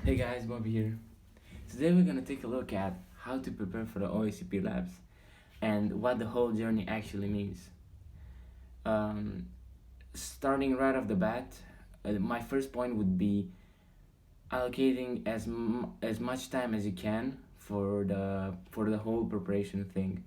Hey guys, Bobi here. Today we're gonna take a look at how to prepare for the OSCP labs and what the whole journey actually means. Um, Starting right off the bat, my first point would be allocating as much time as you can for the whole preparation thing.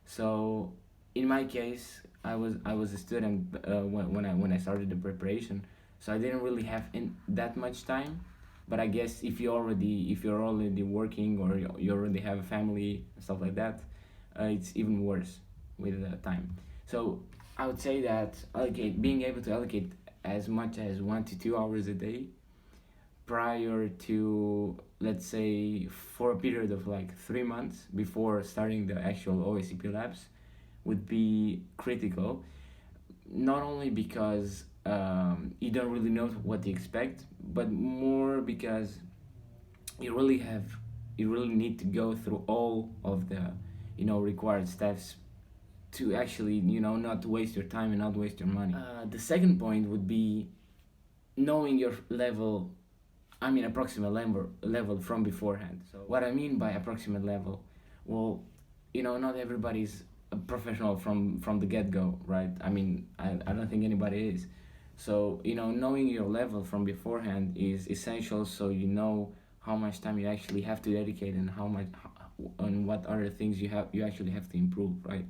So, in my case, I was a student when I started the preparation, so I didn't really have that much time. But I guess if you're already working or you already have a family and stuff like that, it's even worse with the time. So I would say that being able to allocate as much as 1 to 2 hours a day prior to, let's say, for a period of like 3 months before starting the actual OSCP labs would be critical. Not only because you don't really know what to expect, but more because you really have you really need to go through all of the required steps to actually not waste your time and not waste your money. The second point would be knowing your level. I mean, approximate level from beforehand. So what I mean by approximate level, well, not everybody's a professional from the get-go, right? I mean, I don't think anybody is. So knowing your level from beforehand is essential, so you know how much time you actually have to dedicate and how much and what other things you actually have to improve, right?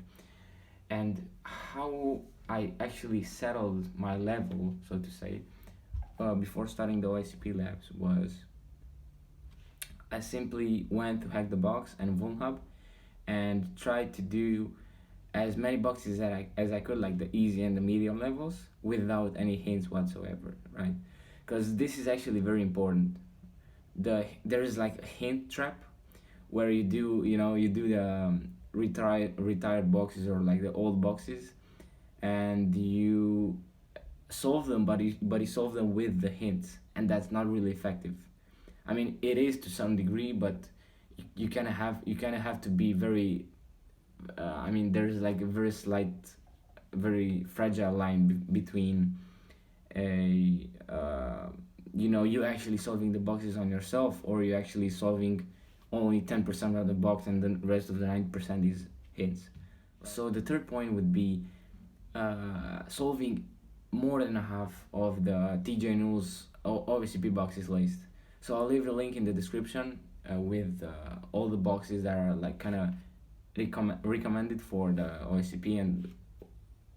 And how I actually settled my level, so to say, before starting the OSCP labs was I simply went to Hack the Box and Vulnhub and tried to do as many boxes as I could, like the easy and the medium levels, without any hints whatsoever, right? Because this is actually very important. There is like a hint trap where you do the retired boxes or like the old boxes, and you solve them, but you solve them with the hints, and that's not really effective. I mean, it is to some degree, but you kind of have to be very. I mean, there's like a very slight, very fragile line between a you actually solving the boxes on yourself, or you actually solving only 10% of the box and the rest of the 90% is hints. So the third point would be solving more than half of the TJNULL's OSCP boxes list. So I'll leave a link in the description with all the boxes that are like kind of recommended for the OSCP, and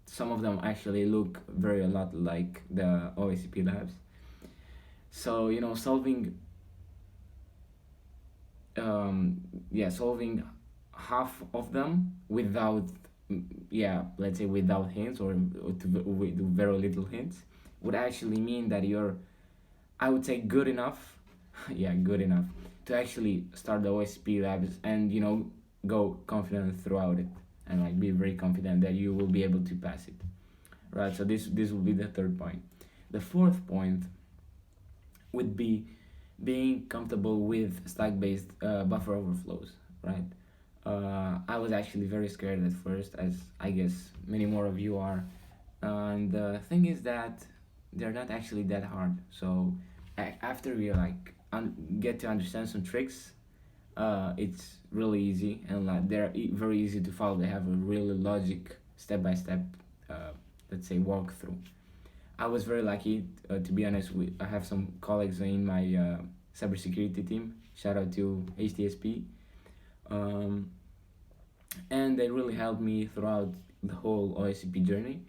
some of them actually look very a lot like the OSCP labs. So solving half of them without, let's say, without hints, or with very little hints, would actually mean that you're, I would say, good enough yeah, good enough to actually start the OSCP labs and go confident throughout it, and like be very confident that you will be able to pass it, right? So this will be the third point. The fourth point would be being comfortable with stack-based buffer overflows, right? I was actually very scared at first, as I guess many more of you are. And the thing is that they're not actually that hard. So after we like get to understand some tricks, it's really easy, and like they're very easy to follow. They have a really logic step-by-step, let's say, walkthrough. I was very lucky, to be honest. I have some colleagues in my cybersecurity team. Shout out to HTSP, and they really helped me throughout the whole OSCP journey,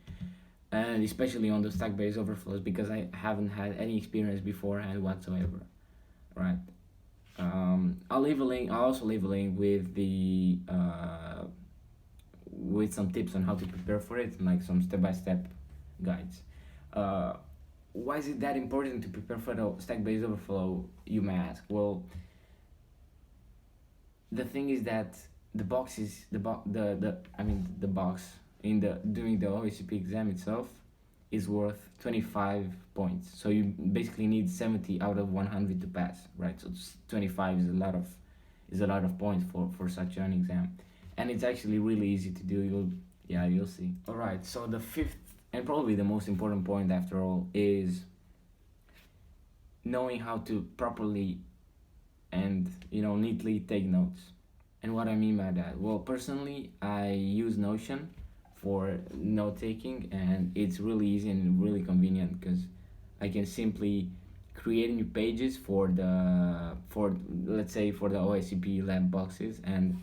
and especially on the stack-based overflows, because I haven't had any experience beforehand whatsoever, right? I'll leave a link. I'll also leave a link with the with some tips on how to prepare for it, and like some step-by-step guides. Why is it that important to prepare for the stack-based overflow, you may ask? Well, the thing is that the box is the box in the during the OSCP exam itself is worth 25 points. So you basically need 70 out of 100 to pass, right? So 25 is a lot of points for such an exam, and it's actually really easy to do. You'll see. All right. So the fifth and probably the most important point after all is knowing how to properly and neatly take notes. And what I mean by that, well, personally, I use Notion for note taking, and it's really easy and really convenient because I can simply create new pages for let's say for the OSCP lab boxes, and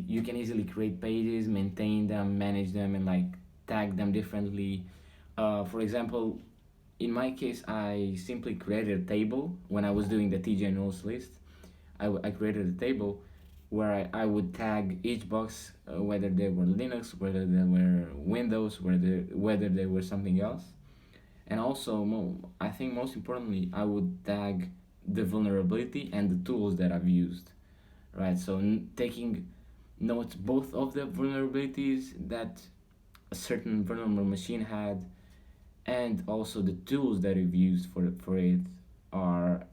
you can easily create pages, maintain them, manage them, and like tag them differently. For example, in my case, I simply created a table when I was doing the TJNULL list. I created a table where I would tag each box, whether they were Linux, whether they were Windows, whether they were something else. And also, I think most importantly, I would tag the vulnerability and the tools that I've used, right? So taking notes both of the vulnerabilities that a certain vulnerable machine had, and also the tools that we've used for it are,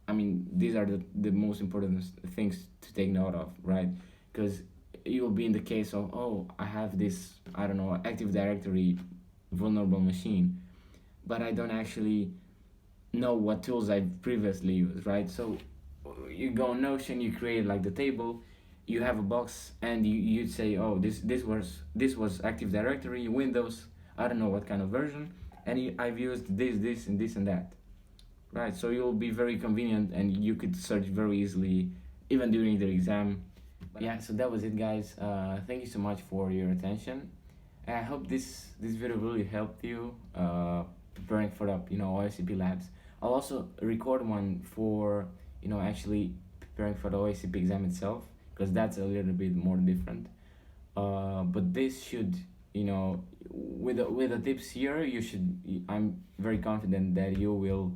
I mean, these are the most important things to take note of, right? Because you will be in the case of, oh, I have this, I don't know, Active Directory vulnerable machine, but I don't actually know what tools I previously used, right? So you go on Notion, you create like the table, you have a box, and you'd say, oh, this was Active Directory, Windows, I don't know what kind of version, and I've used this, and this and that, right? So you'll be very convenient, and you could search very easily, even during the exam. But yeah, so that was it, guys. Thank you so much for your attention. And I hope this video really helped you preparing for the OSCP labs. I'll also record one for actually preparing for the OSCP exam itself, because that's a little bit more different. But this should, with the tips here, I'm very confident that you will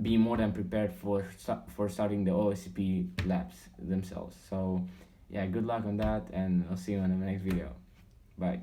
be more than prepared for starting the OSCP labs themselves. So yeah, good luck on that, and I'll see you on the next video. Bye.